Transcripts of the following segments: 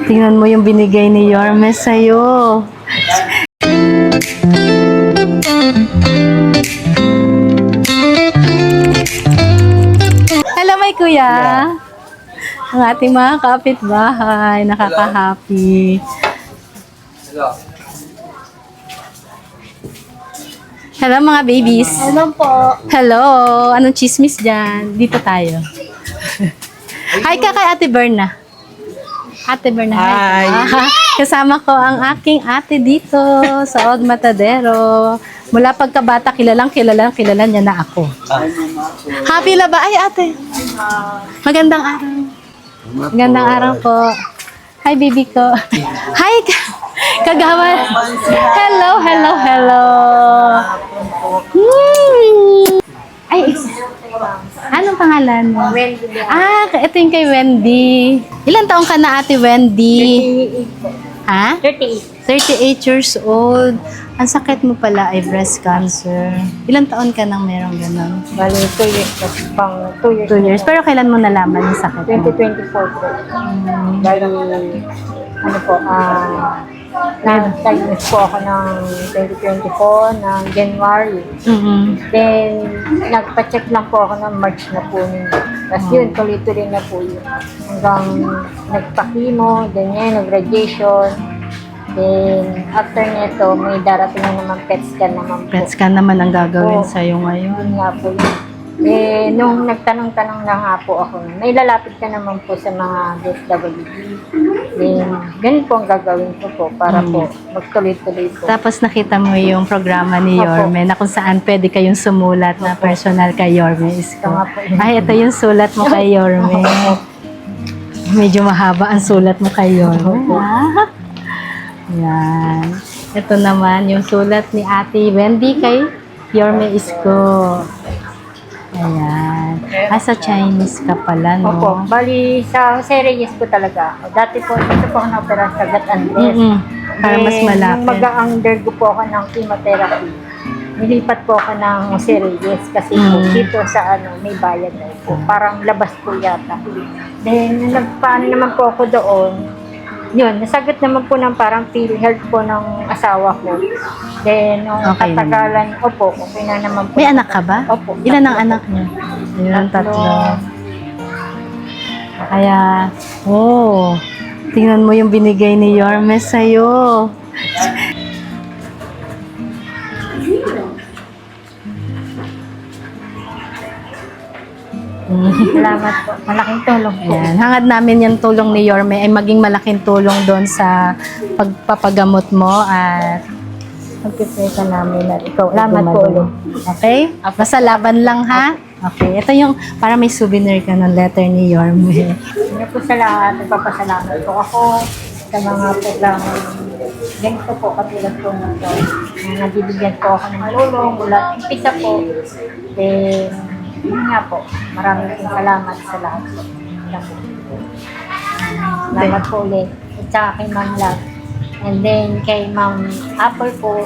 Tingnan mo yung binigay ni Yorme sa'yo. Hello, may kuya. Ang ating mga kapitbahay. Nakaka-happy. Hello, mga babies. Hello po. Hello. Anong chismis dyan? Dito tayo. Hi ka kay Ate Berna. Ate Berna. Hi. Kasama ko ang aking ate dito sa Old Matadero. Mula pagkabata, kilala niya na ako. Happy la ba? Ay, ate. Magandang araw. Magandang araw po. Hi, baby ko. Hi, kagawan. Hello. Ay, anong pangalan mo? Wendy. Ito yung kay Wendy. Ilan taong ka na, Ate Wendy? 38 po. Ha? 38. 38 years old. Ang sakit mo pala ay breast cancer. Ilan taon ka nang merong ganun? Bali, 2 years po. Pang 2 years. 2 years. Pero kailan mo nalaman yung sakit mo? 2024 po. Bali, ano po, nag-diagnose po ako ng 2024 ng January. Then, nagpa-check lang po ako ng March na po ninyo. Tapos yun, tuloy-tuloy na po yun. Hanggang nagpa-chemo, then yun, nag-radiation. Then, after nito, may darating na naman PET scan naman po. PET scan naman ang gagawin Oo. sa'yo ngayon. Yun nga po yun. Nung nagtanong-tanong na nga po ako, may lalapit ka naman po sa mga DSWD. Then, ganun po ang gagawin ko po para po magtuloy-tuloy po. Tapos nakita mo yung programa ni Opo. Yorme na kung saan pwede kayong sumulat na personal kay Yorme Isko. Tama po yun. Ay, ito yung sulat mo kay Yorme. Medyo mahaba ang sulat mo kay Yorme. Yan. Ito naman yung sulat ni Ate Wendy kay Yorme Isko. Ayan. Sa Chinese ka pala, no? Opo. Bali, sa Jose Reyes po talaga ako. Dati po, dito po ako na-opera sa Gat Andres. Para mas malapit. Nung mag-undergo po ako ng chemotherapy, nilipat po ako ng Jose Reyes kasi po dito sa may bayad na po. Parang labas po yata. Then, nagpaano naman po ako doon. Yun, nasagot naman po ng parang PhilHealth po ng asawa ko. Then, nung Okay katagalan, opo, okay na naman po. May anak ka ba? Opo. Ilan ang anak niya? Ilan? Tatlo. Kaya, tingnan mo yung binigay ni Yorme sa'yo. Salamat po. Malaking tulong po. Ayan. Hangad namin yung tulong ni Yorme ay maging malaking tulong doon sa pagpapagamot mo at pag-pray ka namin at ikaw. Salamat po ulit. Okay? Basta laban lang ha? Okay. Ito yung para may souvenir ka ng letter ni Yorme. Ano po sa lahat, nagpapasalamat po ako sa mga programa. Ganito po, katulad po nito. Nabibigyan po ako ng tulong mula umpisa po. Then, yun nga po, maraming salamat sa lahat po. Salamat po ulit. At saka kay Ma'am Love. And then kay Ma'am Apple po,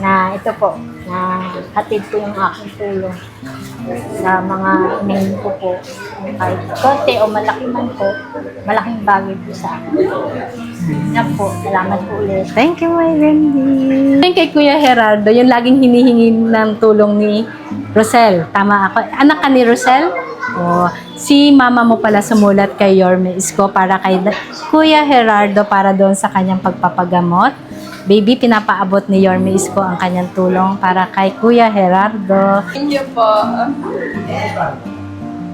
na ito po, na hatid po yung aking tulong sa mga email ko po. Kahit konti o malaki man po, malaking bagay po sa akin. Yan po, salamat po ulit. Thank you, my Wendy. Yung kay Kuya Gerardo, yung laging hinihingi ng tulong ni Rosel. Tama ako. Anak ka ni Rosel? Si mama mo pala sumulat kay Yorme Isko para kay Kuya Gerardo para doon sa kanyang pagpapagamot. Baby, pinapaabot ni Yorme Isko ang kanyang tulong para kay Kuya Gerardo. Thank you po.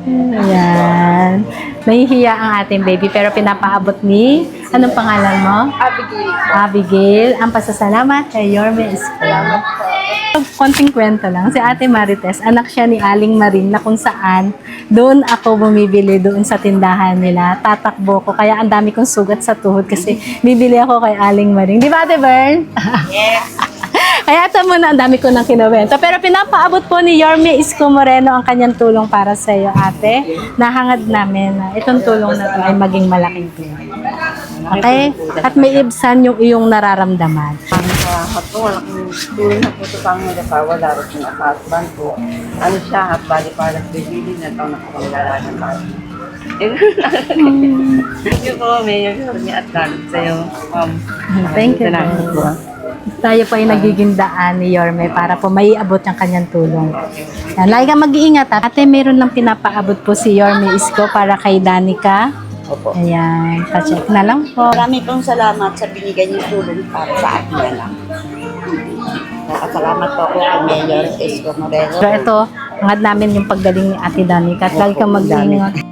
Ayan. Nahihiya ang ating baby pero pinapaabot ni, anong pangalan mo? Abigail. Abigail. Ang pasasalamat kay Yorme Isko. Konting kwento lang. Si Ate Marites, anak siya ni Aling Marin na kung saan doon ako bumibili doon sa tindahan nila. Tatakbo ko. Kaya ang dami kong sugat sa tuhod kasi bibili ako kay Aling Marin. Di ba, Ate Bern? Yes. Kaya ito muna, ang dami ko nang kinuwento. Pero pinapaabot po ni Yorme Isko Moreno ang kanyang tulong para sa iyo, ate. Nahangad namin na itong tulong na ito ay maging malaking tulong. Okay? At may ibsan yung iyong nararamdaman. At po, malaking tulong na po ito sa mga asawa, lalo sa nakasban po. Ano siya, at bali para bibili na ito nakapanglalala ng bali. Thank you po, Mayor Yorme at galing sa'yo, ma'am. Thank you. Salamat po. Tayo po ay nagiging daan ni Yorme para po maiabot yung kanyang tulong. Yan, lagi kang mag-iingat. Ate, meron lang pinapaabot po si Yorme Isko para kay Danica. Opo. Ayan, pa-check na lang po. Marami pong salamat sa binigay niyong tulong para sa akin na lang. Salamat po ako kay Mayor Isko Moreno. So ito, hangad namin yung paggaling ni Ate Danica at lagi kang mag-iingat.